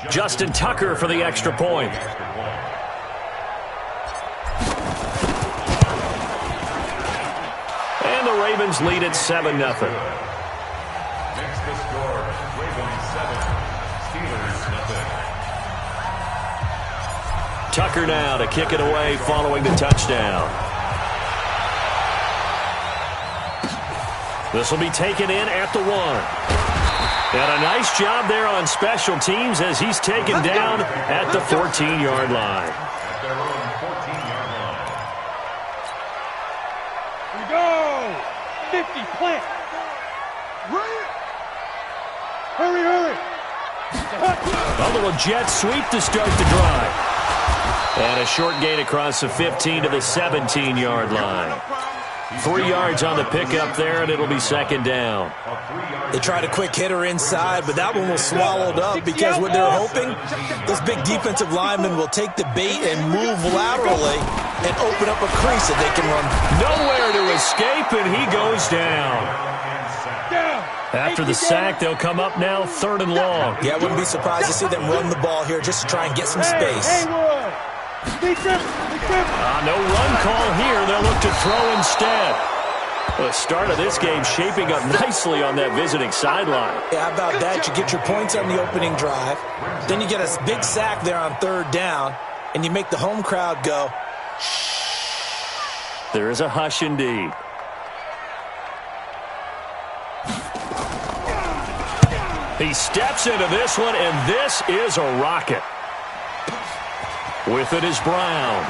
Justin Tucker for the extra point. And the Ravens lead at 7-0. Next to score, Ravens 7, Steelers 0. Tucker now to kick it away following the touchdown. This will be taken in at the 1. And a nice job there on special teams as he's taken down at the 14-yard line. At their own 14-yard line. We go! 50, plant! Hurry, hurry! A little jet sweep to start the drive. And a short gain across the 15 to the 17-yard line. 3 yards on the pickup there, and it'll be second down. They tried a quick hitter inside, but that one was swallowed up because what they're hoping, those big defensive linemen will take the bait and move laterally and open up a crease that they can run. Nowhere to escape, and he goes down. After the sack, they'll come up now 3rd and long. Yeah, I wouldn't be surprised to see them run the ball here just to try and get some space. No run call here. They'll look to throw instead. The start of this game shaping up nicely on that visiting sideline. Yeah, how about that? You get your points on the opening drive. Then you get a big sack there on 3rd down, and you make the home crowd go, shh. There is a hush indeed. He steps into this one, and this is a rocket. With it is Brown.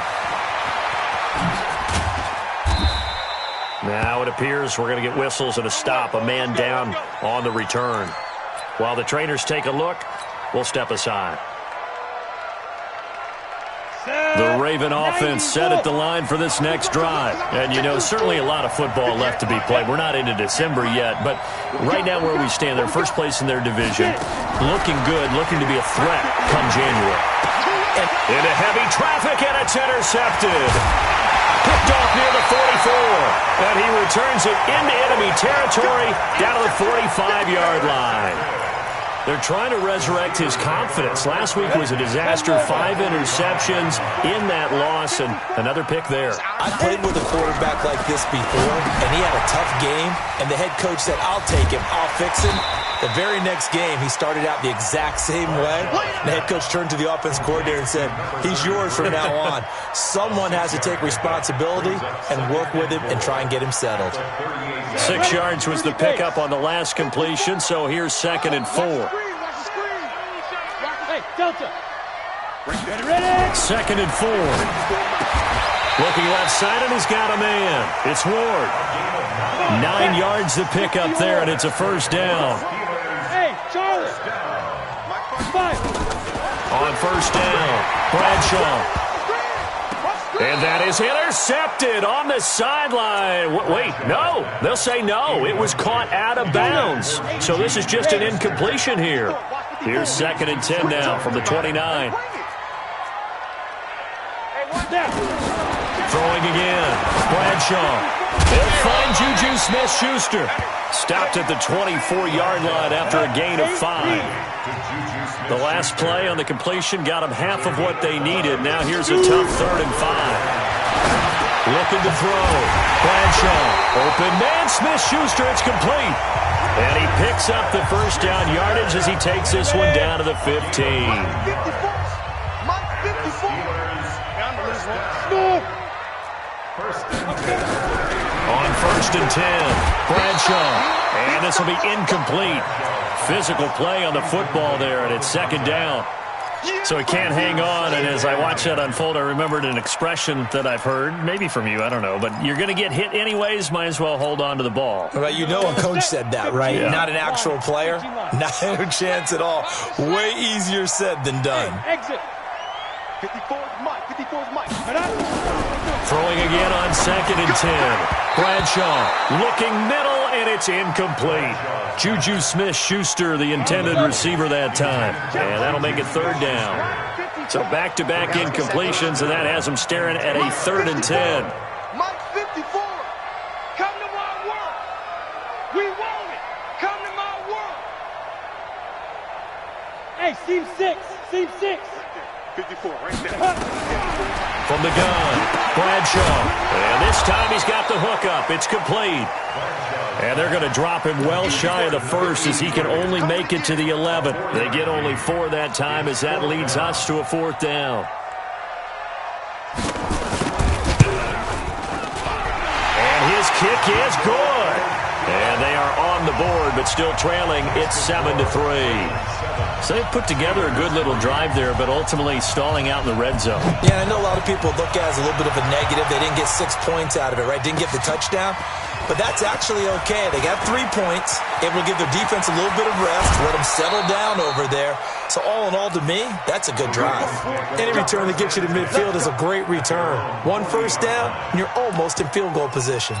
Now it appears we're going to get whistles and a stop. A man down on the return. While the trainers take a look, we'll step aside. The Raven offense set at the line for this next drive. And, you know, certainly a lot of football left to be played. We're not into December yet, but right now where we stand, they're first place in their division. Looking good, looking to be a threat come January. Into heavy traffic, and it's intercepted. Picked off near the 44. And he returns it into enemy territory down to the 45-yard line. They're trying to resurrect his confidence. Last week was a disaster. 5 interceptions in that loss, and another pick there. I played with a quarterback like this before, and he had a tough game, and the head coach said, I'll take him, I'll fix him. The very next game, he started out the exact same way. The head coach turned to the offense coordinator and said, he's yours from now on. Someone has to take responsibility and work with him and try and get him settled. 6 yards was the pickup on the last completion, so here's 2nd and 4. Hey, Delta. 2nd and 4. Looking left side, and he's got a man. It's Ward. 9 yards the pickup there, and it's a first down. Hey, Charlie. 5. On first down, Bradshaw. And that is intercepted on the sideline. Wait, no. They'll say no. It was caught out of bounds. So this is just an incompletion here. Here's 2nd and 10 now from the 29. Throwing again. Bradshaw. They'll find Juju Smith-Schuster. Stopped at the 24-yard line after a gain of 5. The last play on the completion got them half of what they needed. Now here's a tough 3rd and 5. Looking to throw. Bradshaw. Open man. Smith-Schuster. It's complete. And he picks up the first down yardage as he takes this one down to the 15. On 1st and 10, Bradshaw. And this will be incomplete. Physical play on the football there, and it's 2nd down. So he can't hang on, and as I watch that unfold, I remembered an expression that I've heard, maybe from you, I don't know, but you're going to get hit anyways, might as well hold on to the ball. Well, you know a coach said that, right? Yeah. Not an actual player. Not a chance at all. Way easier said than done. Exit. 54's Mike. 54's Mike. Throwing again on 2nd and 10. Bradshaw looking middle, and it's incomplete. Juju Smith-Schuster, the intended receiver that time. And that'll make it 3rd down. So back-to-back incompletions, and that has them staring at a 3rd and 10. Mike 54. Come to my world. We want it. Come to my world. Hey, Steve 6. Seam 6. 54, right there. From the gun, Bradshaw. And this time he's got the hookup. It's complete. And they're going to drop him well shy of the first as he can only make it to the 11. They get only 4 that time as that leads us to a 4th down. And his kick is good. And they are on the board, but still trailing. It's 7-3. So they put together a good little drive there, but ultimately stalling out in the red zone. Yeah, I know a lot of people look at it as a little bit of a negative. They didn't get 6 points out of it, right? Didn't get the touchdown. But that's actually okay. They got 3 points. Able to give their defense a little bit of rest, let them settle down over there. So all in all, to me, that's a good drive. Any return that gets you to midfield is a great return. 1 first down, and you're almost in field goal position.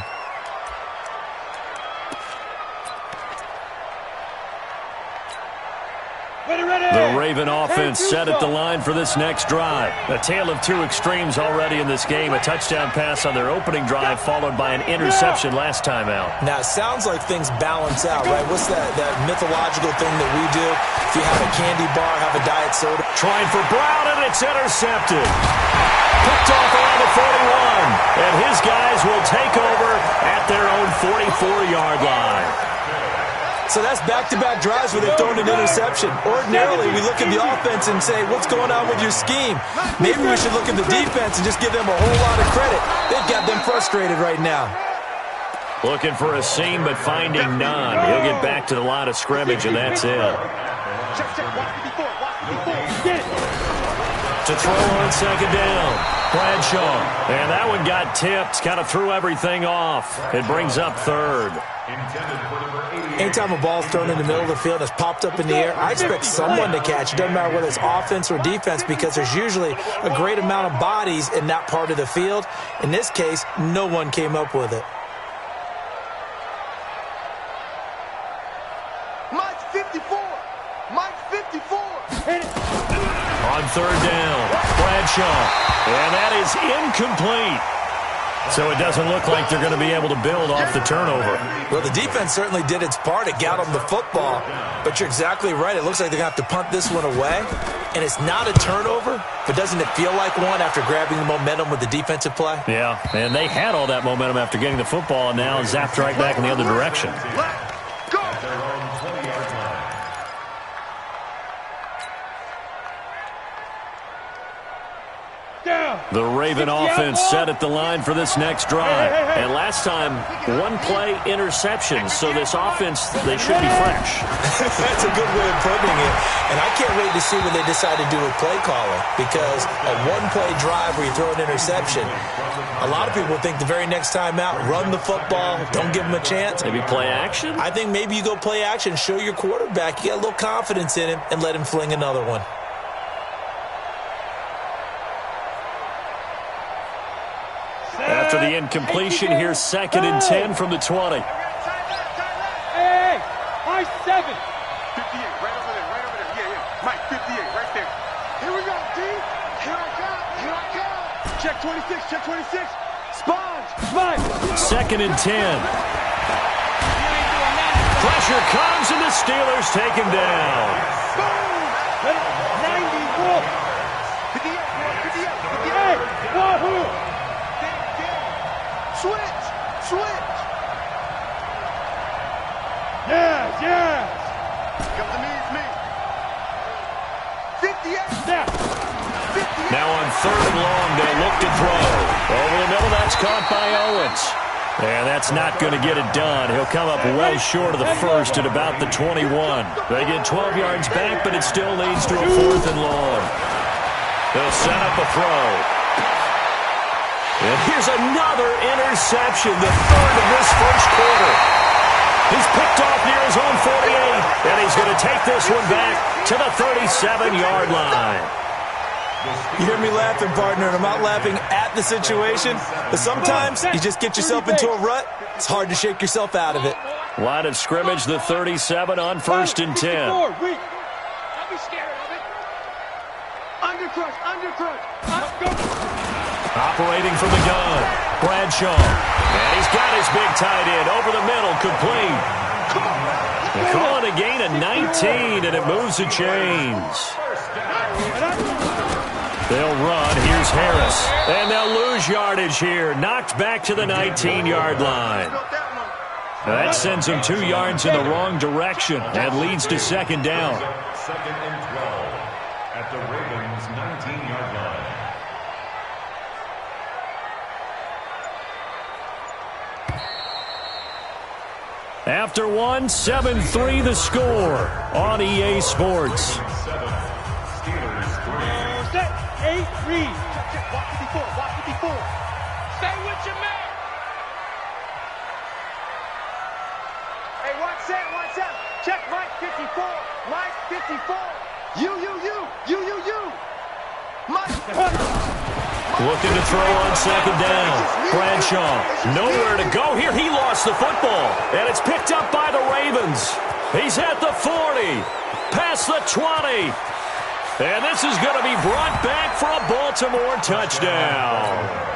The Raven offense set at the line for this next drive. A tale of 2 extremes already in this game. A touchdown pass on their opening drive followed by an interception last time out. Now, it sounds like things balance out, right? What's that mythological thing that we do? If you have a candy bar, have a diet soda. Trying for Brown, and it's intercepted. Picked off around the 41. And his guys will take over at their own 44-yard line. So that's back-to-back drives where they've thrown an interception. Ordinarily, we look at the offense and say, what's going on with your scheme? Maybe we should look at the defense and just give them a whole lot of credit. They've got them frustrated right now. Looking for a seam, but finding none. He'll get back to the line of scrimmage, and that's it. To throw on 2nd down, Bradshaw. And that one got tipped, kind of threw everything off. It brings up 3rd. Anytime a ball's thrown in the middle of the field and it's popped up in the air, I expect someone to catch. It doesn't matter whether it's offense or defense because there's usually a great amount of bodies in that part of the field. In this case, no one came up with it. Mike 54. Mike 54. On 3rd down, Bradshaw. And that is incomplete. So it doesn't look like they're going to be able to build off the turnover. Well, the defense certainly did its part. It got them the football. But you're exactly right. It looks like they're going to have to punt this one away. And it's not a turnover, but doesn't it feel like one after grabbing the momentum with the defensive play? Yeah, and they had all that momentum after getting the football, and now zapped right back in the other direction. The Raven offense set at the line for this next drive. And last time, 1-play interception. So this offense, they should be fresh. That's a good way of putting it. And I can't wait to see what they decide to do with play calling. Because a 1-play drive where you throw an interception, a lot of people think the very next time out, run the football, don't give them a chance. Maybe play action? I think maybe you go play action, show your quarterback, you got a little confidence in him, and let him fling another one. After the incompletion, here's 2nd and 10 from the 20. Hey, Mike 7. 58, right over there. Yeah. Mike 58, right there. Here we go, D. Here I come. Check 26, check 26. Sponge. 2nd and 10. Pressure comes, and the Steelers take him down. Boom. 91. 58. Wahoo. Switch! Yes! Come to me, it's me. 58! Yeah. 58. Now on 3rd and long, they'll look to throw. Over the middle, that's caught by Owens. And that's not going to get it done. He'll come up well short of the first at about the 21. They get 12 yards back, but it still leads to a 4th and long. They'll set up a throw. And here's another interception, the 3rd of this first quarter. He's picked off near his own 48, and he's going to take this one back to the 37-yard line. You hear me laughing, partner, and I'm not laughing at the situation, but sometimes you just get yourself into a rut. It's hard to shake yourself out of it. Line of scrimmage, the 37 on 1st and 10. Don't be scared of it. Undercrush. Operating from the gun, Bradshaw. And he's got his big tight end over the middle, complete. Calling a gain of 19, and it moves the chains. They'll run. Here's Harris. And they'll lose yardage here. Knocked back to the 19-yard line. That sends them 2 yards in the wrong direction and leads to second down. Second and 12 at the Ravens' 19-yard line. After 7-3 the score on EA Sports. 7, Steelers 3. Set, 8, read. Check, watch 54, watch 54. Stay with your man. Hey, watch set. Check Mike 54, Mike 54. You. Mike. Looking to throw on second down. Bradshaw, nowhere to go here. He lost the football, and it's picked up by the Ravens. He's at the 40, past the 20. And this is going to be brought back for a Baltimore touchdown.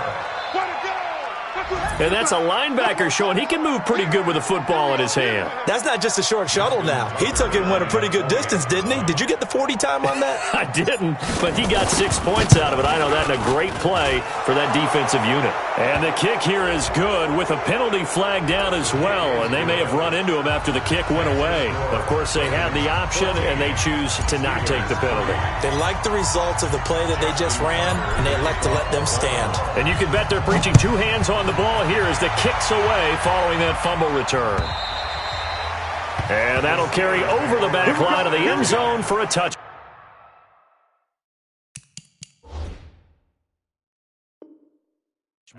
And that's a linebacker showing he can move pretty good with a football in his hand. That's not just a short shuttle now. He took it and went a pretty good distance, didn't he? Did you get the 40 time on that? I didn't, but he got 6 points out of it. I know that, and a great play for that defensive unit. And the kick here is good with a penalty flag down as well, and they may have run into him after the kick went away. Of course, they had the option, and they choose to not take the penalty. They like the results of the play that they just ran, and they elect to let them stand. And you can bet they're preaching 2 hands on the ball here as the kick's away following that fumble return. And that'll carry over the back line of the end zone for a touch.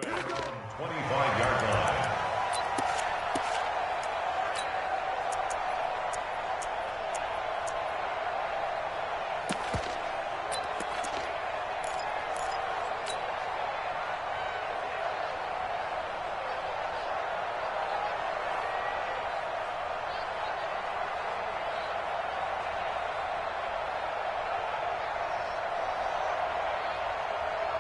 Back on 25-yard line.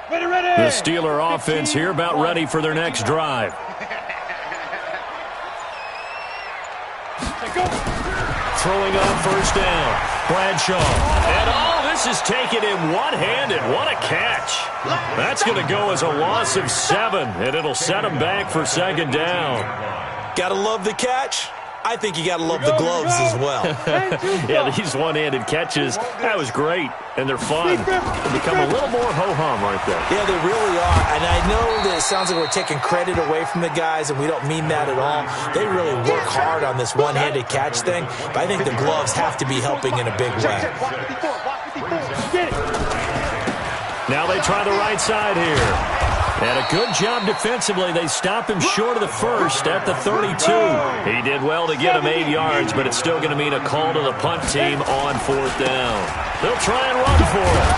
Ready. The Steeler offense here about ready for their next drive. Throwing on first down. Bradshaw. And this is taken in one-handed. What a catch. That's going to go as a loss of 7, and it'll set them back for second down. Gotta love the catch. I think you got to love the gloves as well. Yeah, these one-handed catches, that was great, and they're fun. They become a little more ho-hum, aren't they? Yeah, they really are, and I know that it sounds like we're taking credit away from the guys, and we don't mean that at all. They really work hard on this one-handed catch thing, but I think the gloves have to be helping in a big way. Now they try the right side here. And a good job defensively. They stop him short of the first at the 32. He did well to get him 8 yards, but it's still going to mean a call to the punt team on 4th down. They'll try and run for it,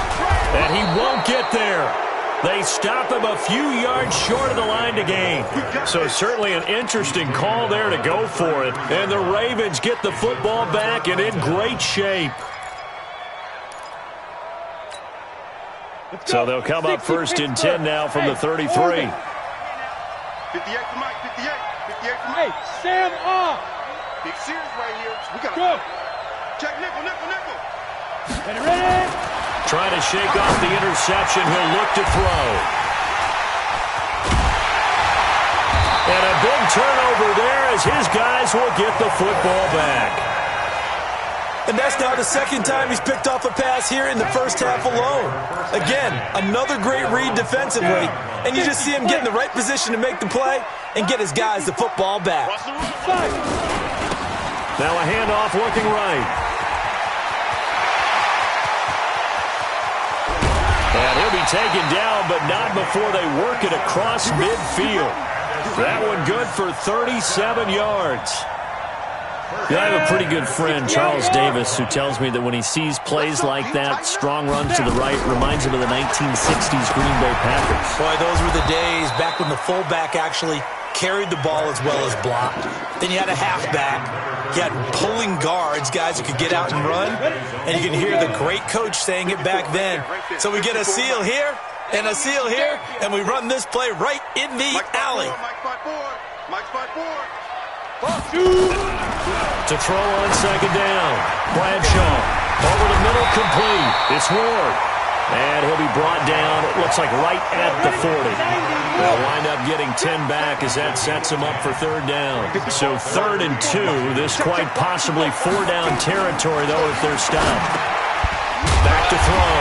and he won't get there. They stop him a few yards short of the line to gain. So certainly an interesting call there to go for it. And the Ravens get the football back and in great shape. So they'll come up 1st and 10 now from the 33. 58 to Mike, 58 to Mike. Hey, Sam off. Big series right here. We got Go. Check nickel. Ready. Trying to shake off the interception. He'll look to throw. And a big turnover there as his guys will get the football back. And that's now the 2nd time he's picked off a pass here in the first half alone. Again, another great read defensively, and you just see him get in the right position to make the play and get his guys the football back. Now a handoff looking right. And he'll be taken down, but not before they work it across midfield. That one good for 37 yards. Yeah, I have a pretty good friend, Charles Davis, who tells me that when he sees plays like that, strong runs to the right, reminds him of the 1960s Green Bay Packers. Boy, those were the days back when the fullback actually carried the ball as well as blocked. Then you had a halfback. You had pulling guards, guys who could get out and run. And you can hear the great coach saying it back then. So we get a seal here and a seal here, and we run this play right in the alley. Mike spot 4. To throw on second down. Bradshaw. Over the middle, complete. It's Ward. And he'll be brought down, it looks like right at the 40. They'll wind up getting 10 back as that sets them up for third down. So 3rd and 2. This quite possibly 4-down territory, though, if they're stopped. Back to throw.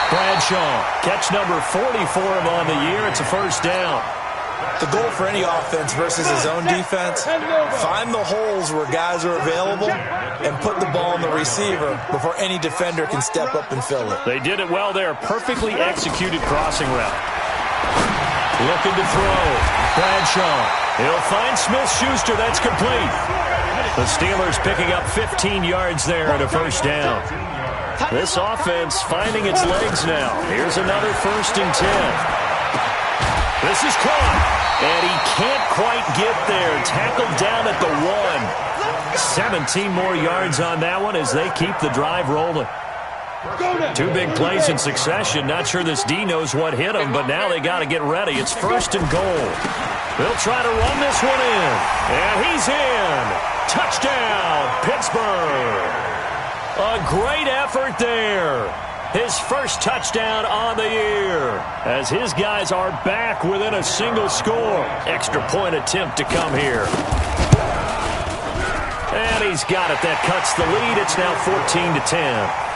Bradshaw. Catch number 40 for him on the year. It's a first down. The goal for any offense versus his own defense, find the holes where guys are available and put the ball on the receiver before any defender can step up and fill it. They did it well there. Perfectly executed crossing route. Looking to throw. Bradshaw. He'll find Smith-Schuster. That's complete. The Steelers picking up 15 yards there and a first down. This offense finding its legs now. Here's another 1st and 10. This is caught, and he can't quite get there. Tackled down at the 1. 17 more yards on that one as they keep the drive rolling. 2 big plays in succession. Not sure this D knows what hit him, but now they got to get ready. It's 1st and goal. They'll try to run this one in, and he's in. Touchdown, Pittsburgh. A great effort there. His first touchdown on the year as his guys are back within a single score. Extra point attempt to come here. And he's got it. That cuts the lead. It's now 14 to 10.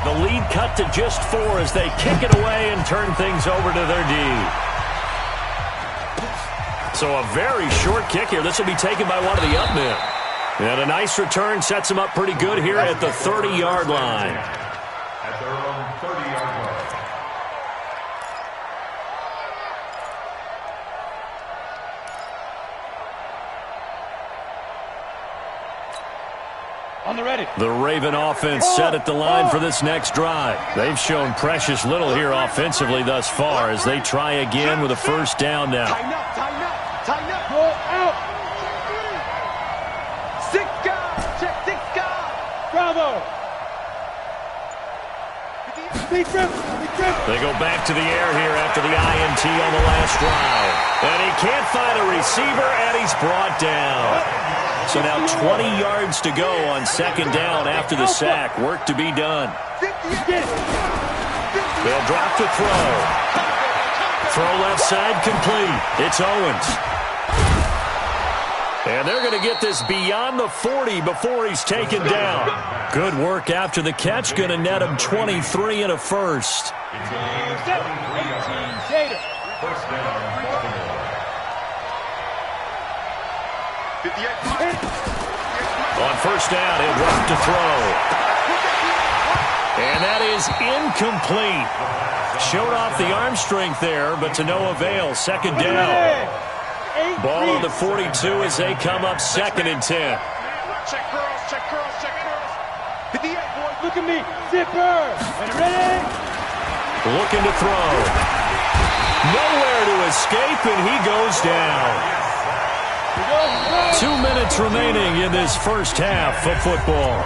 The lead cut to just 4 as they kick it away and turn things over to their D. So a very short kick here. This will be taken by one of the up men. And a nice return sets them up pretty good here at the 30-yard line. At their own 30-yard line. On the ready. The Raven offense set at the line for this next drive. They've shown precious little here offensively thus far as they try again with a first down now. Tighten up, tighten up, tighten up. Go out. Bravo! They go back to the air here after the INT on the last drive. And he can't find a receiver, and he's brought down. So now 20 yards to go on 2nd down after the sack. Work to be done. They'll drop to throw. Throw left side complete. It's Owens. And they're going to get this beyond the 40 before he's taken down. Good work after the catch. Going to net him 23 and a first. On first down, he'll drop to throw. And that is incomplete. Showed off the arm strength there, but to no avail. 2nd down. Ball on the 42 as they come up 2nd and 10. Check curls, check curls, check curls. 58, boys, look at me. Zipper. Ready? Looking to throw. Nowhere to escape, and he goes down. 2 minutes remaining in this first half of football.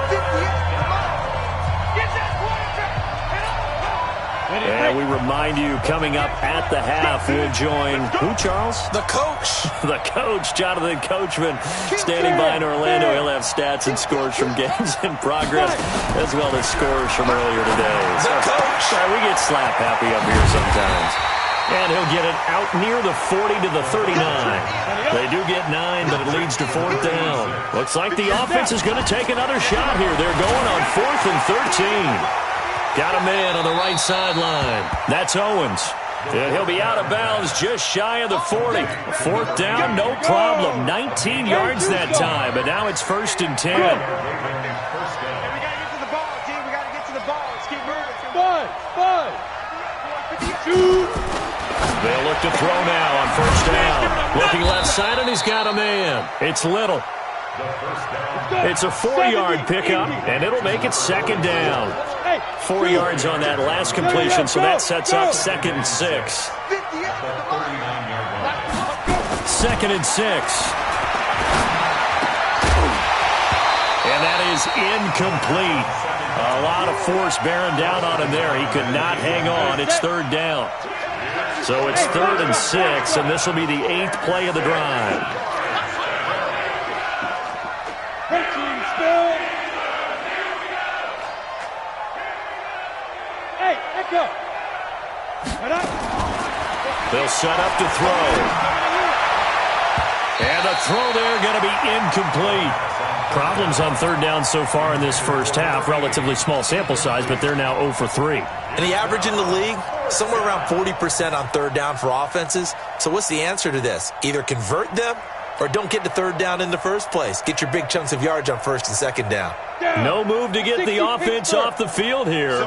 And we remind you, coming up at the half, we'll join who, Charles? The coach. The coach, Jonathan Coachman, standing by in Orlando. He'll have stats and scores from games in progress, as well as scores from earlier today. The coach. We get slap happy up here sometimes. And he'll get it out near the 40 to the 39. They do get 9, but it leads to 4th down. Looks like the offense is going to take another shot here. They're going on 4th and 13. Got a man on the right sideline. That's Owens. And he'll be out of bounds just shy of the 40. 4th down, no problem. 19 yards that time, but now it's 1st and 10. We got to get to the ball, team. We got to get to the ball. Let's keep moving. Bud. They'll look to throw now on 1st down. Looking left side, and he's got a man. It's Little. It's a 4-yard pickup, and it'll make it 2nd down. 4 yards on that last completion, so that sets up 2nd and 6. 2nd and 6. And that is incomplete. A lot of force bearing down on him there. He could not hang on. It's 3rd down. So it's 3rd and 6, and this will be the 8th play of the drive. go. They'll set up to throw. And the throw there going to be incomplete. Problems on third down so far in this first half. Relatively small sample size, but they're now 0 for 3. And the average in the league, somewhere around 40% on third down for offenses. So what's the answer to this? Either convert them or don't get to third down in the first place. Get your big chunks of yards on first and second down. No move to get the offense off the field here.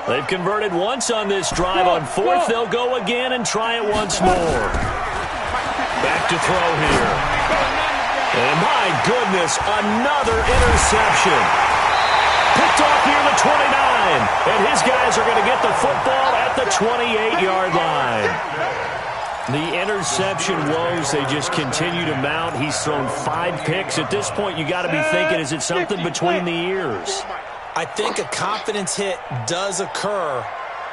They've converted once on this drive. On fourth, they'll go again and try it once more. Back to throw here. And my goodness, another interception. Picked off near the 29. And his guys are going to get the football at the 28-yard line. The interception woes, they just continue to mount. He's thrown 5 picks. At this point, you got to be thinking, is it something between the ears? I think a confidence hit does occur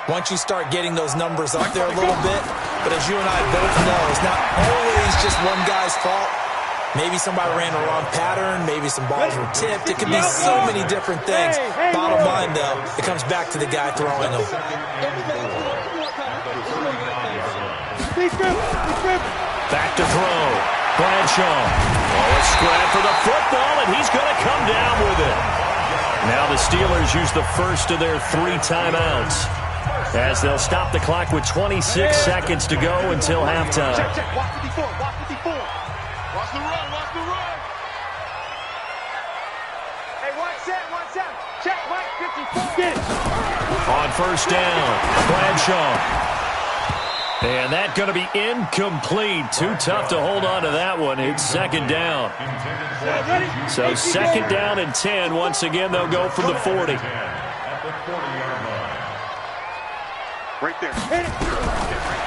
once you start getting those numbers up there a little bit. But as you and I both know, it's not always just one guy's fault. Maybe somebody ran the wrong pattern. Maybe some balls were tipped. It could be so many different things. Bottom line, though, it comes back to the guy throwing them. Back to throw. Bradshaw. Oh, a scrap for the football, and he's going to come down with it. Now the Steelers use the first of their 3 timeouts as they'll stop the clock with 26 seconds to go until halftime. Check. Watch 54. Watch 54. Watch the run. Watch the run. Hey, 1-7. Check. Mike 54. Get it. On first down, Bradshaw. And that's going to be incomplete. Too tough to hold on to that one. It's second down. So second down and 10. Once again, they'll go from the 40. Right there.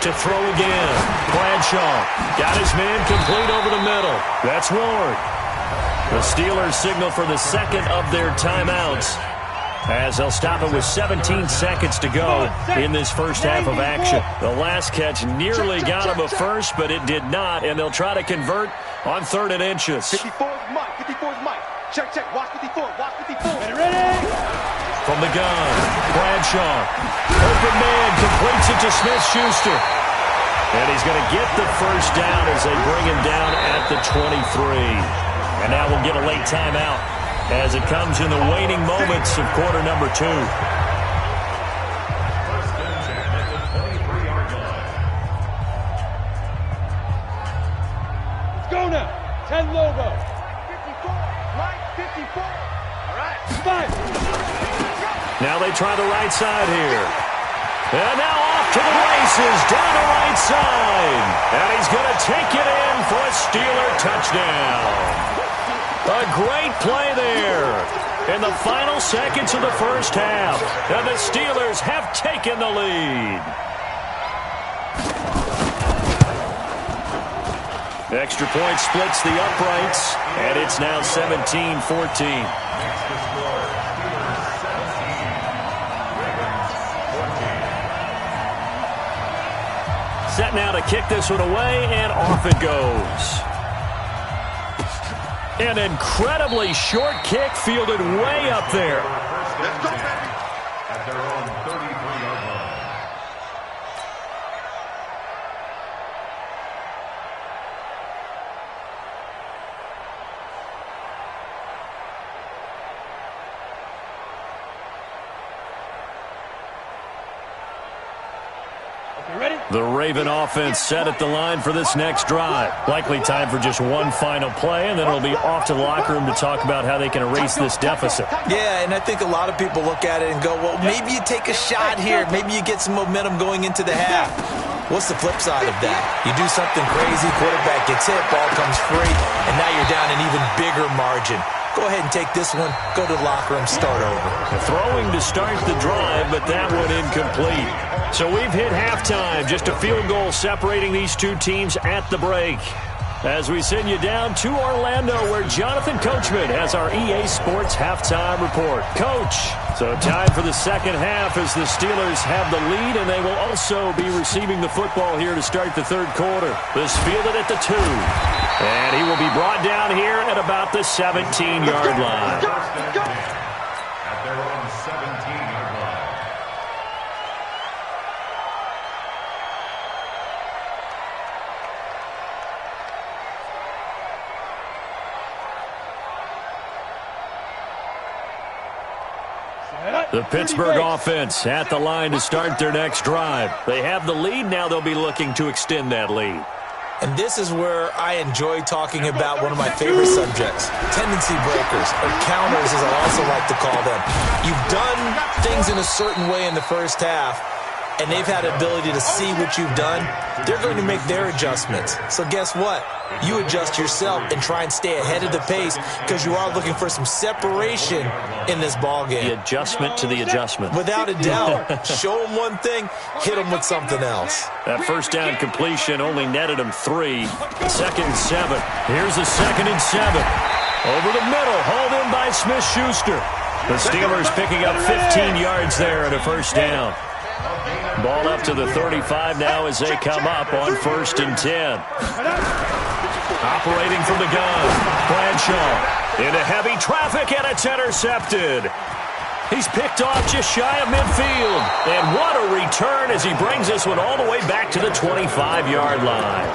To throw again. Bradshaw got his man complete over the middle. That's Ward. The Steelers signal for the second of their timeouts as they'll stop it with 17 seconds to go in this first half of action. The last catch nearly got him a first, but it did not, and they'll try to convert on 3rd and inches. 54 is Mike. 54 is Mike. Check. Watch 54. Watch 54. Ready? From the gun, Bradshaw. Open man completes it to Smith-Schuster. And he's going to get the first down as they bring him down at the 23. And now we'll get a late timeout as it comes in the waning moments of quarter number 2. Let's go now. 10 Lobo. 54. Mike 54. All right. 5. Now they try the right side here. And now off to the races down the right side. And he's going to take it in for a Steeler touchdown. A great play there in the final seconds of the first half. And the Steelers have taken the lead. Extra point splits the uprights, and it's now 17-14. Set now to kick this one away, and off it goes. An incredibly short kick fielded way up there. Let's go, baby. At their own 33-yard line. The Raven offense set at the line for this next drive. Likely time for just one final play, and then it'll be off to the locker room to talk about how they can erase this deficit. Yeah, and I think a lot of people look at it and go, well, maybe you take a shot here. Maybe you get some momentum going into the half. What's the flip side of that? You do something crazy, quarterback gets hit, ball comes free, and now you're down an even bigger margin. Go ahead and take this one, go to the locker room, start over. Throwing to start the drive, but that one incomplete. So we've hit halftime, just a field goal separating these two teams at the break. As we send you down to Orlando, where Jonathan Coachman has our EA Sports halftime report. Coach, so time for the second half as the Steelers have the lead, and they will also be receiving the football here to start the third quarter. This fielded at the 2. And he will be brought down here at about the 17-yard line. At their own 17-yard line. The Pittsburgh offense at the line to start their next drive. They have the lead. Now they'll be looking to extend that lead. And this is where I enjoy talking about one of my favorite subjects, tendency breakers, or counters as I also like to call them. You've done things in a certain way in the first half, and they've had the ability to see what you've done. They're going to make their adjustments. So guess what? You adjust yourself and try and stay ahead of the pace because you are looking for some separation in this ballgame. The adjustment to the adjustment. Without a doubt. Show them one thing, hit them with something else. That first down completion only netted him 3. 2nd and 7. Here's a 2nd and 7. Over the middle, hauled in by Smith-Schuster. The Steelers picking up 15 yards there and a first down. Ball up to the 35 now as they come up on 1st and 10. Operating from the gun, Bradshaw into heavy traffic, and it's intercepted. He's picked off just shy of midfield. And what a return as he brings this one all the way back to the 25-yard line.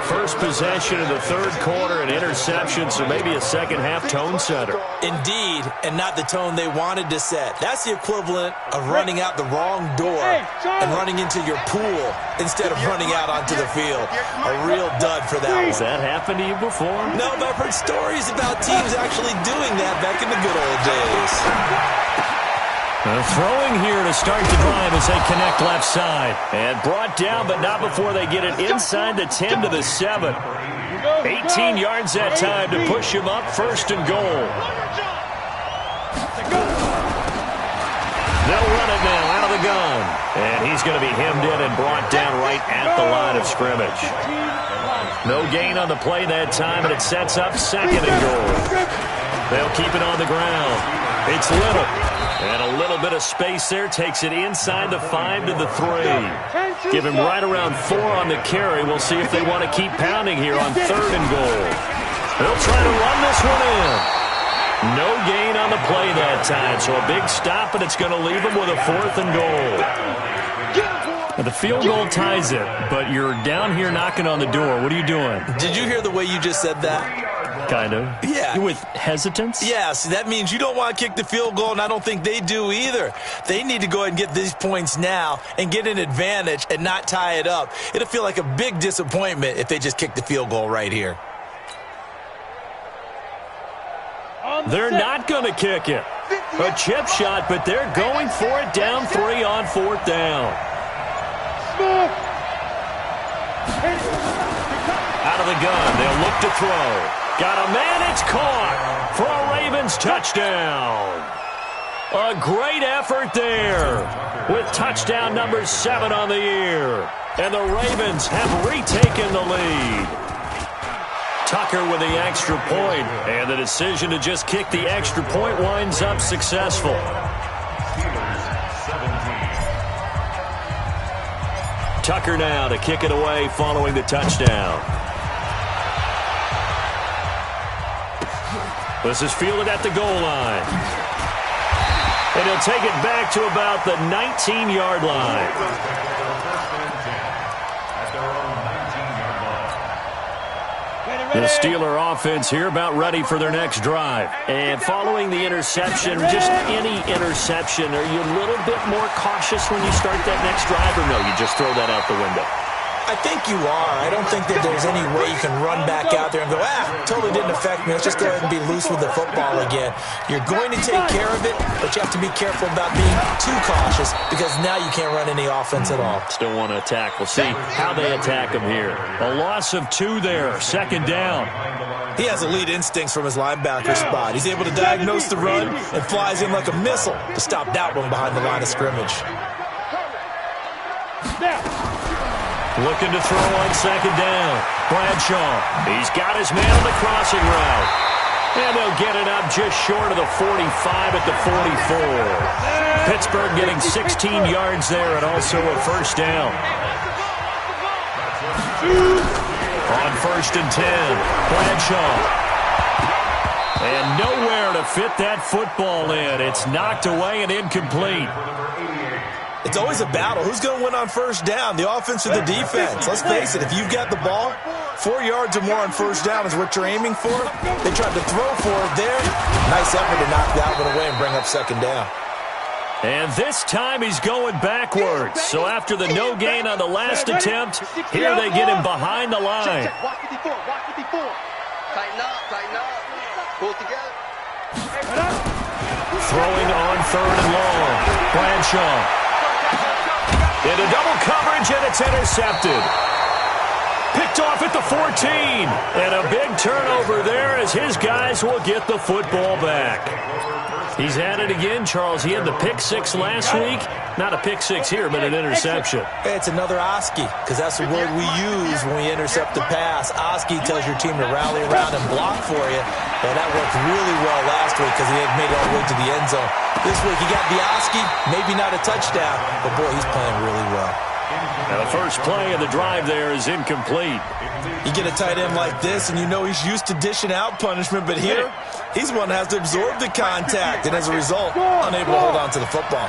First possession of the third quarter, an interception, so maybe a second-half tone setter. Indeed, and not the tone they wanted to set. That's the equivalent of running out the wrong door and running into your pool instead of running out onto the field. A real dud for that one. Has that happened to you before? No, but I've heard stories about teams actually doing that back in the good old days. Throwing here to start the drive as they connect left side. And brought down, but not before they get it inside the 10 to the 7. 18 yards that time to push him up 1st and goal. They'll run it now out of the gun. And he's going to be hemmed in and brought down right at the line of scrimmage. No gain on the play that time, and it sets up 2nd and goal. They'll keep it on the ground. It's Little. And a little bit of space there, takes it inside the 5 to the 3. Give him right around 4 on the carry. We'll see if they want to keep pounding here on 3rd and goal. They'll try to run this one in. No gain on the play that time, so a big stop, and it's going to leave them with a 4th and goal. Now, the field goal ties it, but you're down here knocking on the door. What are you doing? Did you hear the way you just said that? Kind of. Yeah. With hesitance? Yes, that means you don't want to kick the field goal, and I don't think they do either. They need to go ahead and get these points now and get an advantage and not tie it up. It'll feel like a big disappointment if they just kick the field goal right here. They're not going to kick it. A chip shot, but they're going for it down 3 on 4th down. Out of the gun, they'll look to throw. Got a man, it's caught for a Ravens touchdown. A great effort there with touchdown number 7 on the year. And the Ravens have retaken the lead. Tucker with the extra point, and the decision to just kick the extra point winds up successful. Tucker now to kick it away following the touchdown. This is fielded at the goal line. And he'll take it back to about the 19-yard line. The Steeler offense here about ready for their next drive. And following the interception, just any interception, are you a little bit more cautious when you start that next drive, or no, you just throw that out the window? I think you are. I don't think that there's any way you can run back out there and go, totally didn't affect me. Let's just go ahead and be loose with the football again. You're going to take care of it, but you have to be careful about being too cautious because now you can't run any offense at all. Still want to attack. We'll see how they attack them here. A loss of 2 there, 2nd down. He has elite instincts from his linebacker spot. He's able to diagnose the run and flies in like a missile to stop that one behind the line of scrimmage. Looking to throw on 2nd down. Bradshaw. He's got his man on the crossing route. And they'll get it up just short of the 45 at the 44. Pittsburgh getting 16 yards there and also a 1st down. On 1st and 10, Bradshaw. And nowhere to fit that football in. It's knocked away and incomplete. It's always a battle. Who's going to win on first down, the offense or the defense? Let's face it, if you've got the ball, 4 yards or more on first down is what you're aiming for. They tried to throw for it there. Nice effort to knock that one away and bring up second down. And this time he's going backwards. So after the no gain on the last attempt, here they get him behind the line. Watch 54, watch 54. Tighten up. Pull together. Throwing on third and long. Bradshaw. Into double coverage, and it's intercepted. Picked off at the 14. And a big turnover there as his guys will get the football back. He's at it again, Charles. He had the pick six last week. Not a pick six here, but an interception. It's another Oski, because that's the word we use when we intercept the pass. Oski tells your team to rally around and block for you. And that worked really well last week because he had made it all the way to the end zone. This week he got the Oski, maybe not a touchdown, but boy, he's playing really well. Now the first play of the drive there is incomplete. You get a tight end like this, and you know he's used to dishing out punishment, but here, he's one that has to absorb the contact, and as a result, unable to hold on to the football.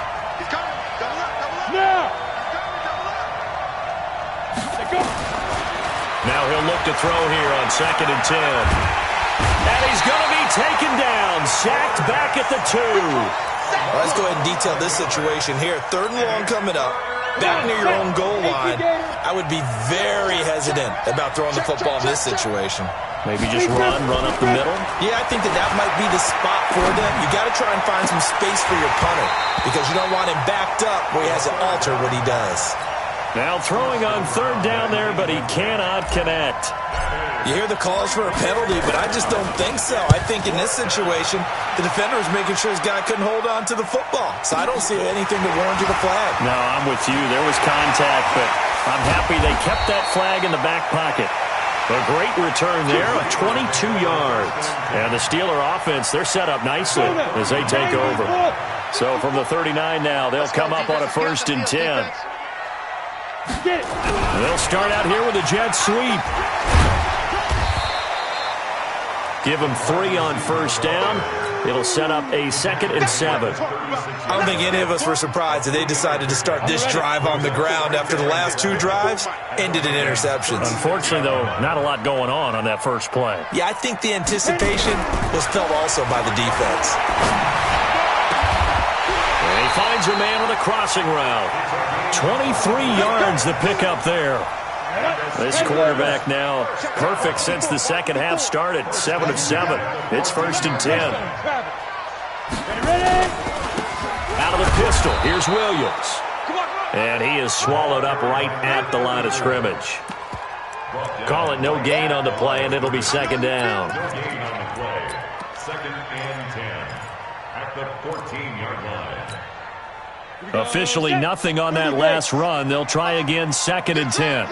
Now he'll look to throw here on 2nd and 10. And he's going to be taken down, sacked back at the 2. Well, let's go ahead and detail this situation here. 3rd and long coming up. Back near your own goal line, I would be very hesitant about throwing the football in this situation. Maybe just run up the middle? Yeah, I think that might be the spot for them. You got to try and find some space for your punter because you don't want him backed up where he has to alter what he does. Now throwing on 3rd down there, but he cannot connect. You hear the calls for a penalty, but I just don't think so. I think in this situation, the defender was making sure his guy couldn't hold on to the football. So I don't see anything to warrant you the flag. No, I'm with you. There was contact, but I'm happy they kept that flag in the back pocket. A great return there of 22 yards. And the Steeler offense, they're set up nicely as they take over. So from the 39 now, they'll come up on a 1st and 10. They'll start out here with a jet sweep. Give them 3 on 1st down. It'll set up a 2nd and 7. I don't think any of us were surprised that they decided to start this drive on the ground after the last 2 drives ended in interceptions. Unfortunately, though, not a lot going on that first play. Yeah, I think the anticipation was felt also by the defense. And he finds a man on a crossing route. 23 yards the pickup there. This quarterback now perfect since the second half started. 7 of 7. It's 1st and 10. Out of the pistol. Here's Williams. And he is swallowed up right at the line of scrimmage. Call it no gain on the play, and it'll be 2nd down. 2nd and 10 at the 14-yard line. Officially nothing on that last run. They'll try again 2nd and 10.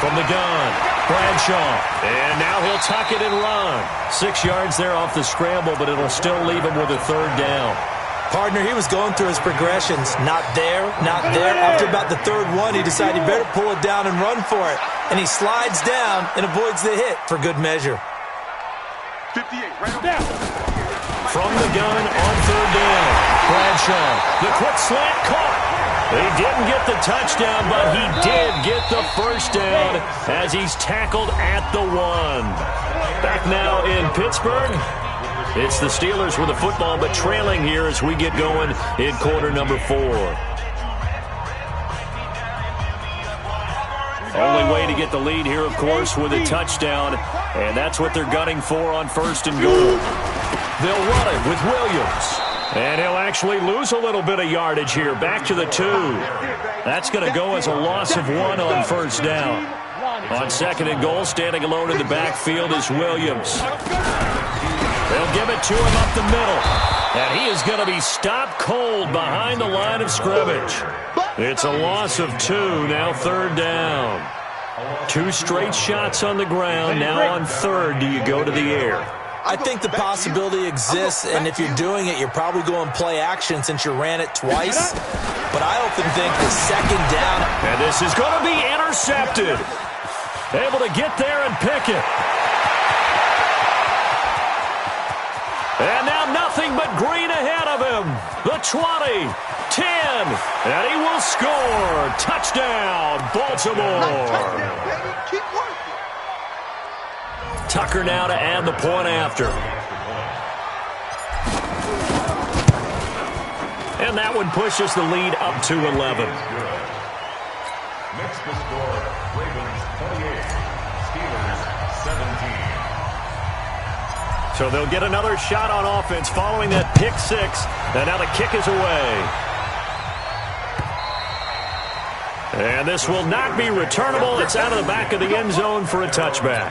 From the gun, Bradshaw. And now he'll tuck it and run. 6 yards there off the scramble, but it'll still leave him with a 3rd down. Partner, he was going through his progressions. Not there, not there. After about the 3rd one, he decided he better pull it down and run for it. And he slides down and avoids the hit for good measure. 58, right down. From the gun on 3rd down, Bradshaw. The quick slant caught. He didn't get the touchdown, but he did get the 1st down as he's tackled at the 1. Back now in Pittsburgh. It's the Steelers with the football, but trailing here as we get going in quarter number 4. Only way to get the lead here, of course, with a touchdown, and that's what they're gunning for on 1st and goal. They'll run it with Williams. And he'll actually lose a little bit of yardage here, back to the 2. That's going to go as a loss of 1 on 1st down. On 2nd and goal, standing alone in the backfield is Williams. They'll give it to him up the middle. And he is going to be stopped cold behind the line of scrimmage. It's a loss of 2, now 3rd down. 2 straight shots on the ground, now on 3rd do you go to the air? I think the possibility exists, and if you're doing it, you're probably going play action since you ran it twice. But I often think the 2nd down. And this is going to be intercepted. Able to get there and pick it. nothing but green ahead of him. The 20, 10, and he will score. Touchdown, Baltimore. Touchdown, baby. Keep working. Tucker now to add the point after. And that one pushes the lead up to 11. Next the score, Ravens 28, Steelers 17. So they'll get another shot on offense following that pick six. And now the kick is away. And this will not be returnable. It's out of the back of the end zone for a touchback.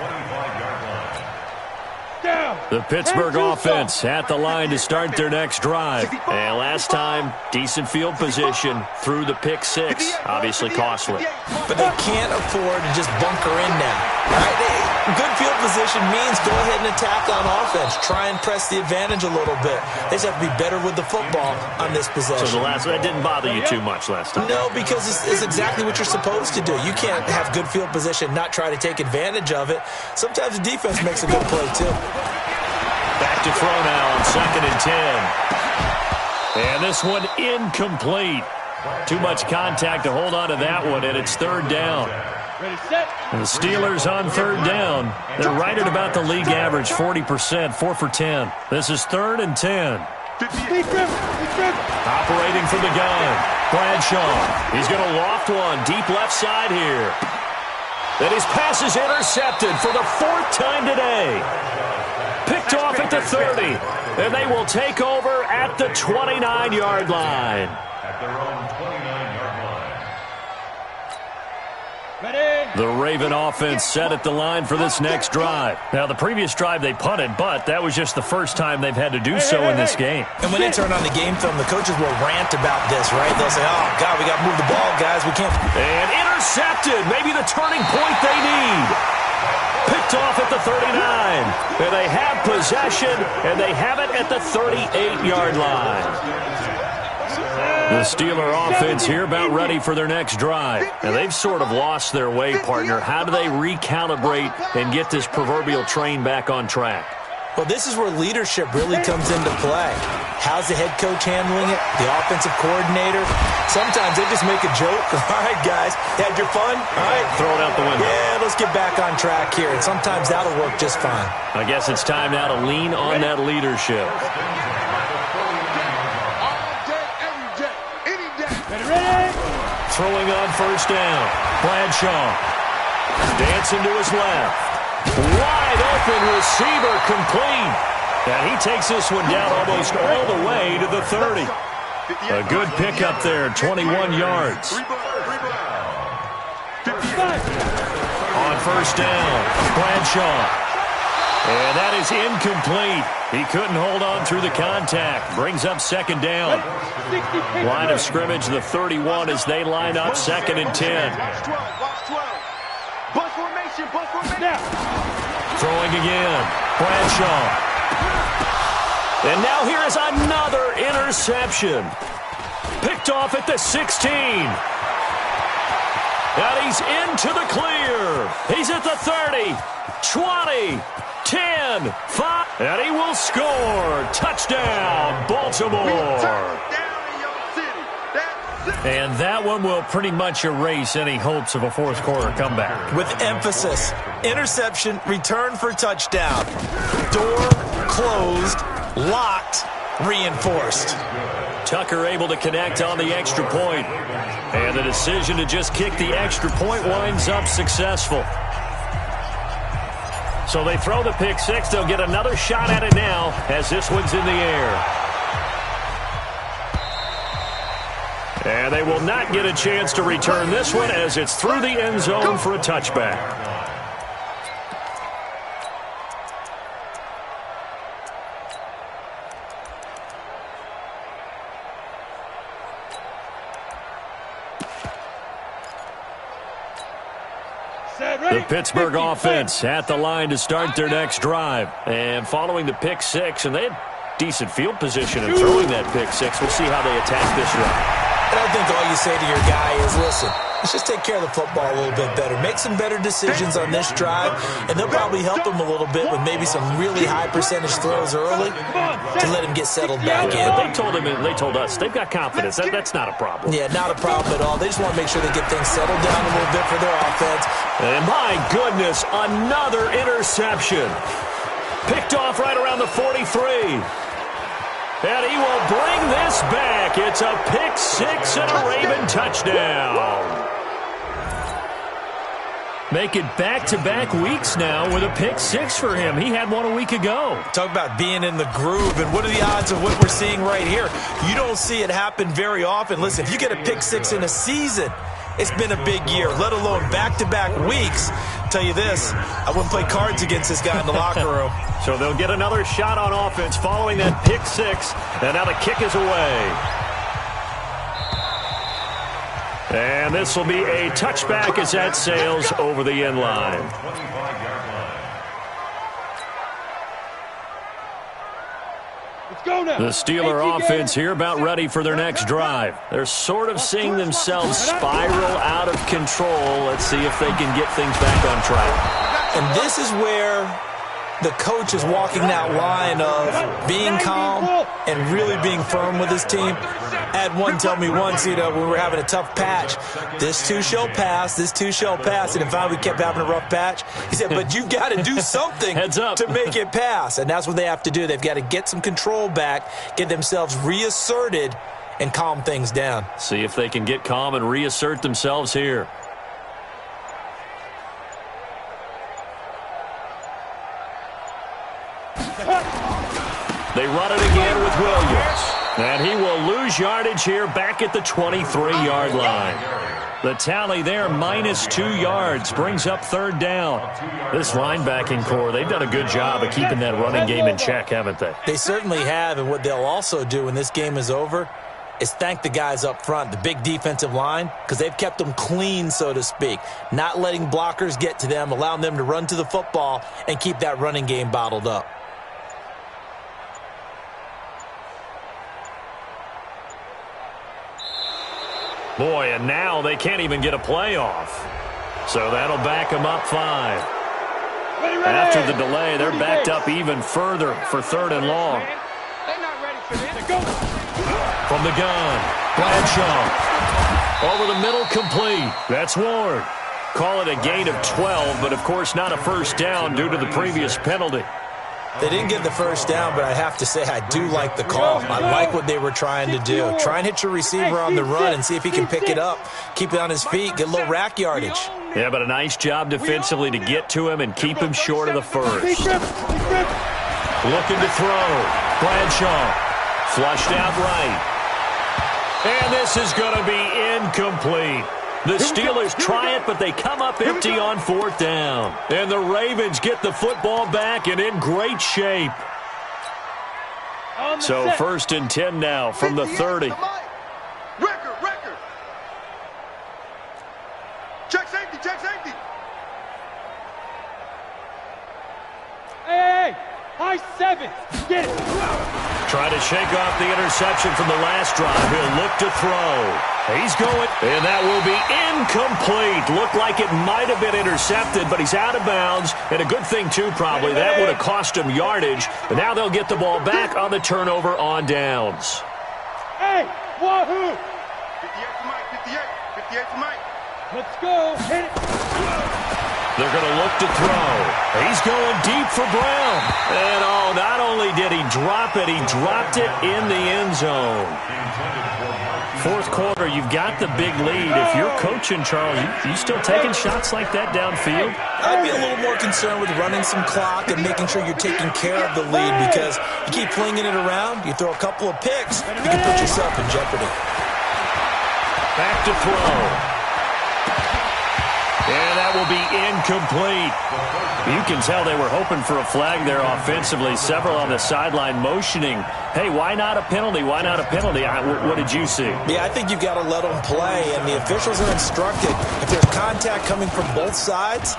The Pittsburgh offense at the line to start their next drive. And last time, decent field position through the pick six. Obviously costly. But they can't afford to just bunker in now. Right? Good field position means go ahead and attack on offense. Try and press the advantage a little bit. They just have to be better with the football on this possession. So that didn't bother you too much last time? No, because it's exactly what you're supposed to do. You can't have good field position, not try to take advantage of it. Sometimes the defense makes a good play, too. Back to throw now on 2nd and 10. And this one incomplete. Too much contact to hold on to that one, and it's 3rd down. The Steelers on 3rd down. They're right at about the league average, 40%, 4 for 10. This is 3rd and 10. Operating from the gun, Bradshaw. He's going to loft one deep left side here. And his pass is intercepted for the 4th time today. Picked off at the 30, and they will take over at the 29-yard line. At their own 29-yard line. The Raven offense set at the line for this next drive. Now, the previous drive they punted, but that was just the first time they've had to do so in this game. And when they turn on the game film, the coaches will rant about this, right? They'll say, oh, God, we got to move the ball, guys. We can't. And intercepted. Maybe the turning point they need. Picked off at the 39. And they have possession, and they have it at the 38-yard line. The Steeler offense here about ready for their next drive. And they've sort of lost their way, partner. How do they recalibrate and get this proverbial train back on track? Well, this is where leadership really comes into play. How's the head coach handling it? The offensive coordinator? Sometimes they just make a joke. All right, guys, had your fun? All right. Throw it out the window. Yeah, let's get back on track here. And sometimes that'll work just fine. I guess it's time now to lean on that leadership. Throwing on 1st down. Bradshaw. Dancing to his left. Wide open receiver complete. And he takes this one down almost all the way to the 30. A good pickup there, 21 yards. On 1st down, Bradshaw. And that is incomplete. He couldn't hold on through the contact. Brings up 2nd down. Line of scrimmage, the 31 as they line up 2nd and 10. Watch 12. Bus formation. Throwing again. Bradshaw. And now here is another interception. Picked off at the 16. And he's into the clear. He's at the 30, 20, 10, 5. And he will score. Touchdown, Baltimore. And that one will pretty much erase any hopes of a 4th quarter comeback. With emphasis, interception, return for touchdown. Door closed, locked, reinforced. Tucker able to connect on the extra point. And the decision to just kick the extra point winds up successful. So they throw the pick six. They'll get another shot at it now as this one's in the air. And they will not get a chance to return this one as it's through the end zone for a touchback. The Pittsburgh offense at the line to start their next drive. And following the pick six, and they had decent field position in throwing that pick six. We'll see how they attack this run. And I think all you say to your guy is, listen, Let's just take care of the football a little bit better. Make some better decisions on this drive, and they'll probably help him a little bit with maybe some really high percentage throws early to let him get settled back in. They told us they've got confidence. That's not a problem. Yeah, not a problem at all. They just want to make sure they get things settled down a little bit for their offense. And my goodness, another interception. Picked off right around the 43. And he will bring this back. It's a pick six and a Raven touchdown. Make it back-to-back weeks now with a pick six for him. He had one a week ago. Talk about being in the groove, and what are the odds of what we're seeing right here? You don't see it happen very often. Listen, if you get a pick six in a season, it's been a big year, let alone back-to-back weeks. I'll tell you this, I wouldn't play cards against this guy in the locker room. So they'll get another shot on offense following that pick six, and now the kick is away. And this will be a touchback as that sails over the end line. 25-yard line. Let's go now. The Steeler offense here about ready for their next drive. They're sort of seeing themselves spiral out of control. Let's see if they can get things back on track. And this is where the coach is walking that line of being calm and really being firm with his team. I had one tell me once, when we were having a tough patch, this too shall pass, this too shall pass. And in fact, we kept having a rough patch. He said, but you've got to do something Heads up. to make it pass. And that's what they have to do. They've got to get some control back, get themselves reasserted, and calm things down. See if they can get calm and reassert themselves here. They run it again with Williams. And he will lose yardage here back at the 23-yard line. The tally there, -2 yards, brings up third down. This linebacking core, they've done a good job of keeping that running game in check, haven't they? They certainly have, and what they'll also do when this game is over is thank the guys up front, the big defensive line, because they've kept them clean, so to speak, not letting blockers get to them, allowing them to run to the football and keep that running game bottled up. Boy, and now they can't even get a play off. So that'll back them up 5. After the delay, they're backed up even further for 3rd and long. They're not ready for this. Go. From the gun, Bradshaw. Over the middle, complete. That's Ward. Call it a gain of 12, but of course not a first down due to the previous penalty. They didn't get the first down, but I have to say I do like the call. I like what they were trying to do. Try and hit your receiver on the run and see if he can pick it up, keep it on his feet, get a little rack yardage. Yeah, but a nice job defensively to get to him and keep him short of the first. Looking to throw. Bradshaw. Flushed out right. And this is going to be incomplete. The Steelers try it, but they come up empty on 4th down. And the Ravens get the football back and in great shape. So 1st and 10 now from the 30. Record. Check safety. Hey, high 7. Get it. Try to shake off the interception from the last drive. He'll look to throw. He's going, and that will be incomplete. Looked like it might have been intercepted, but he's out of bounds. And a good thing, too, probably. That would have cost him yardage. But now they'll get the ball back on the turnover on downs. Hey, wahoo. 58 for Mike, 58 for Mike. Let's go. Hit it. They're going to look to throw. He's going deep for Brown. And, not only did he drop it, he dropped it in the end zone. 4th quarter, you've got the big lead. If you're coaching, Charles, you still taking shots like that downfield? I'd be a little more concerned with running some clock and making sure you're taking care of the lead, because you keep flinging it around, you throw a couple of picks, you can put yourself in jeopardy. Back to throw. And that will be incomplete. You can tell they were hoping for a flag there offensively. Several on the sideline motioning, hey, why not a penalty? Why not a penalty? What did you see? Yeah, I think you've got to let them play, and the officials are instructed. If there's contact coming from both sides,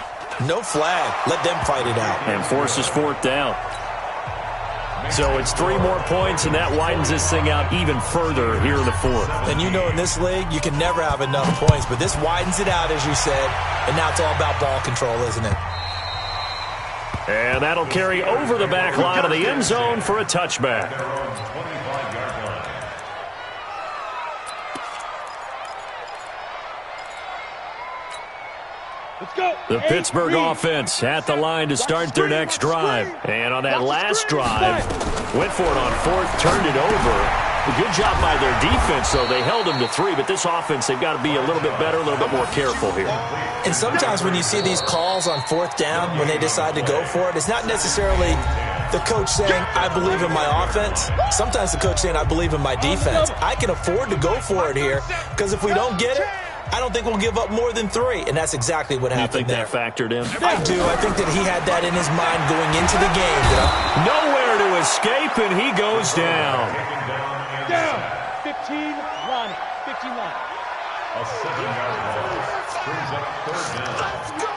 no flag. Let them fight it out. And forces 4th down. So it's 3 more points, and that widens this thing out even further here in the fourth. And you know in this league, you can never have enough points, but this widens it out, as you said, and now it's all about ball control, isn't it? And that'll carry over the back line of the end zone for a touchback. The Pittsburgh offense at the line to start their next drive. And on that last drive, went for it on 4th, turned it over. A good job by their defense, though. They held them to 3, but this offense, they've got to be a little bit better, a little bit more careful here. And sometimes when you see these calls on 4th down, when they decide to go for it, it's not necessarily the coach saying, I believe in my offense. Sometimes the coach saying, I believe in my defense. I can afford to go for it here, because if we don't get it, I don't think we'll give up more than 3, and that's exactly what happened there. You think that factored in? I do. I think that he had that in his mind going into the game. Nowhere to escape, and he goes down. Down. 15 line. 15 line. A 7-yard loss brings up 3rd down. Let's go!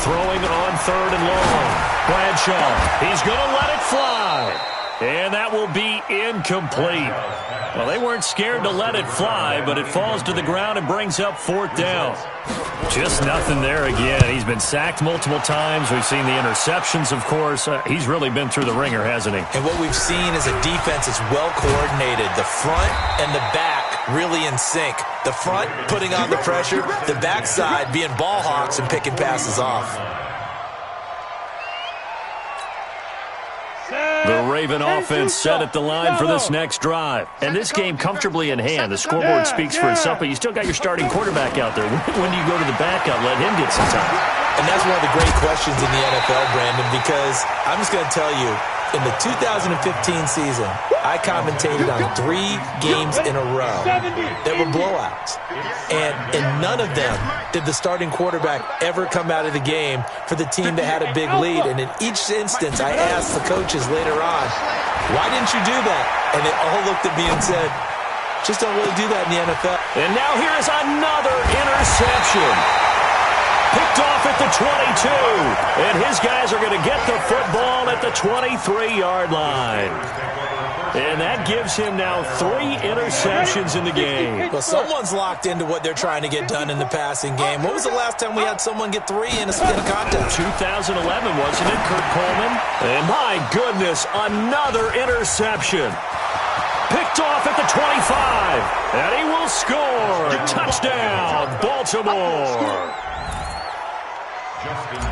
Throwing on 3rd and long. Bradshaw, he's going to let it fly. And that will be incomplete. Well, they weren't scared to let it fly, but it falls to the ground and brings up 4th down. Just nothing there again. He's been sacked multiple times. We've seen the interceptions, of course. He's really been through the ringer, hasn't he? And what we've seen is a defense that's well coordinated. The front and the back really in sync. The front putting on the pressure, the backside being ball hawks and picking passes off. The Raven offense set at the line for this next drive. And this game comfortably in hand. The scoreboard speaks for itself, but you still got your starting quarterback out there. When do you go to the backup? Let him get some time. And that's one of the great questions in the NFL, Brandon, because I'm just going to tell you, in the 2015 season, I commentated on 3 games in a row that were blowouts. And in none of them did the starting quarterback ever come out of the game for the team that had a big lead. And in each instance, I asked the coaches later on, why didn't you do that? And they all looked at me and said, just don't really do that in the NFL. And now here is another interception. Picked off at the 22. And his guys are going to get the football at the 23-yard line. And that gives him now 3 interceptions in the game. Well, someone's locked into what they're trying to get done in the passing game. When was the last time we had someone get 3 in a contest? 2011, wasn't it, Kurt Coleman? And my goodness, another interception. Picked off at the 25. And he will score. Touchdown, Baltimore.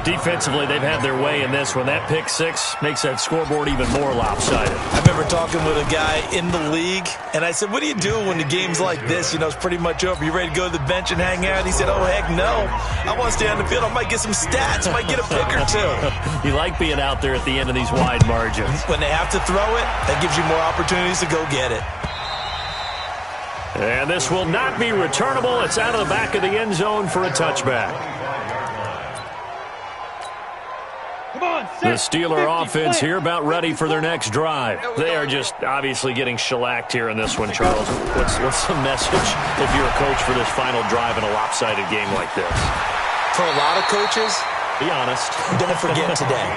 Defensively, they've had their way in this one. That pick 6 makes that scoreboard even more lopsided. I remember talking with a guy in the league, and I said, what do you do when the game's like this? You know, it's pretty much over. You ready to go to the bench and hang out? He said, oh, heck no. I want to stay on the field. I might get some stats. I might get a pick or 2. You like being out there at the end of these wide margins. When they have to throw it, that gives you more opportunities to go get it. And this will not be returnable. It's out of the back of the end zone for a touchback. The Steeler offense here about ready for their next drive. They are just obviously getting shellacked here in this one, Charles. What's the message if you're a coach for this final drive in a lopsided game like this? For a lot of coaches, be honest. Don't forget today.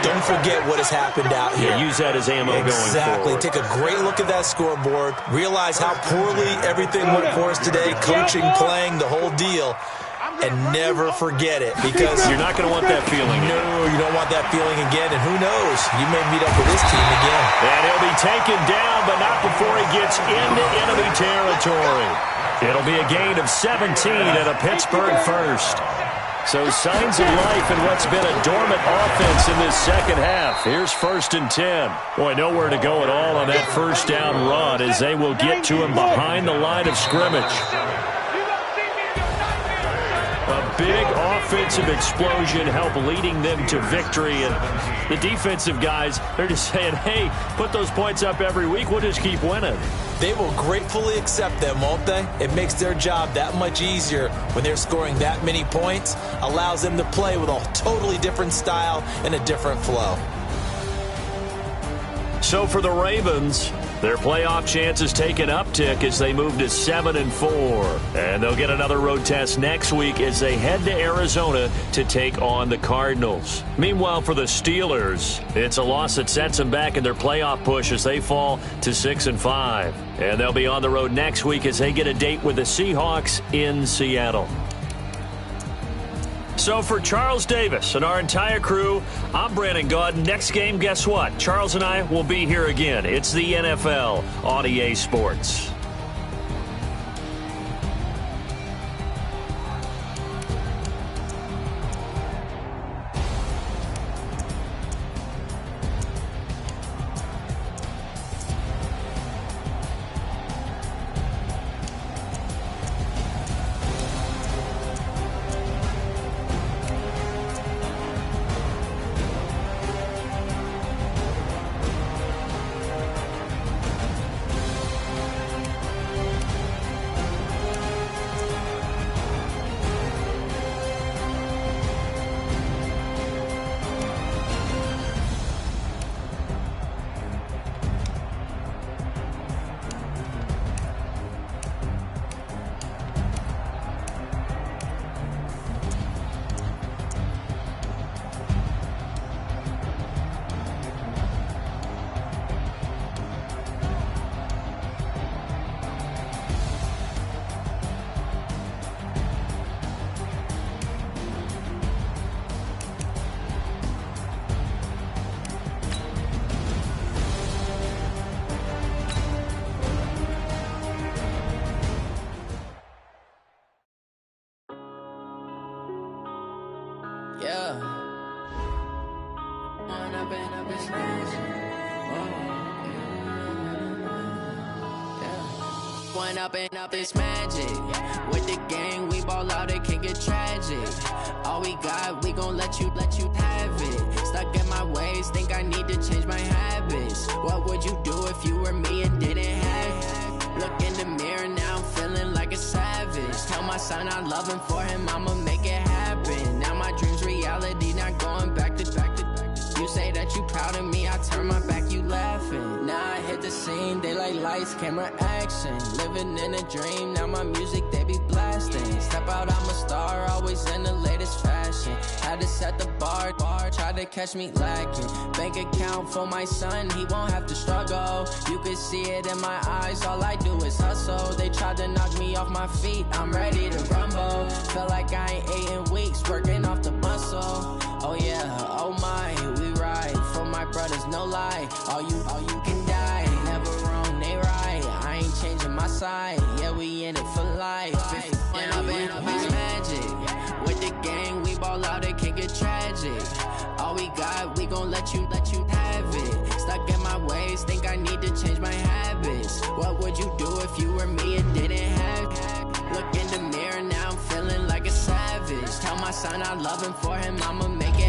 Don't forget what has happened out here. Yeah, use that as ammo going forward. Exactly. Take a great look at that scoreboard. Realize how poorly everything went for us today. Coaching, playing, the whole deal. And never forget it, because you're not going to want that feeling. No, you don't want that feeling again. And who knows? You may meet up with this team again. And he'll be taken down, but not before he gets into enemy territory. It'll be a gain of 17 at a Pittsburgh first. So signs of life in what's been a dormant offense in this second half. Here's 1st and 10. Boy, nowhere to go at all on that first down run as they will get to him behind the line of scrimmage. A big offensive explosion helped leading them to victory. And the defensive guys, they're just saying, hey, put those points up every week. We'll just keep winning. They will gratefully accept them, won't they? It makes their job that much easier when they're scoring that many points, allows them to play with a totally different style and a different flow. So for the Ravens, their playoff chances take an uptick as they move to 7-4. And they'll get another road test next week as they head to Arizona to take on the Cardinals. Meanwhile, for the Steelers, it's a loss that sets them back in their playoff push as they fall to 6-5. And they'll be on the road next week as they get a date with the Seahawks in Seattle. So for Charles Davis and our entire crew, I'm Brandon Gaud. Next game, guess what? Charles and I will be here again. It's the NFL on EA Sports. Yeah. One up and up, it's magic. With the gang, we ball out, it can get tragic. All we got, we gon' let you have it. Stuck in my ways, think I need to change my habits. What would you do if you were me and didn't have it? Look in the mirror, now I'm feeling like a savage. Tell my son I love him, for him I'ma make it happen. Now my dream's reality, not going back to. You say that you proud of me, I turn my back, you laughing. Now I hit the scene, they like lights, camera, action. Living in a dream, now my music, they be blasting. Step out, I'm a star, always in the latest fashion. Had to set the bar, try to catch me lacking. Bank account for my son, he won't have to struggle. You can see it in my eyes, all I do is hustle. They tried to knock me off my feet, I'm ready to rumble. Feel like I ain't ate in weeks, working off the muscle. Oh yeah, oh my, we ride for my brothers, no lie. All you can die, never wrong, they right. I ain't changing my side, yeah, we in it for life. When up and up, it's magic. With the gang, we ball out, it can get tragic. All we got, we gon' let you have it. Stuck in my ways, think I need to change my habits. What would you do if you were me and didn't have it? Look in the mirror, now I'm feeling like a savage. Tell my son I love him, for him I'ma make it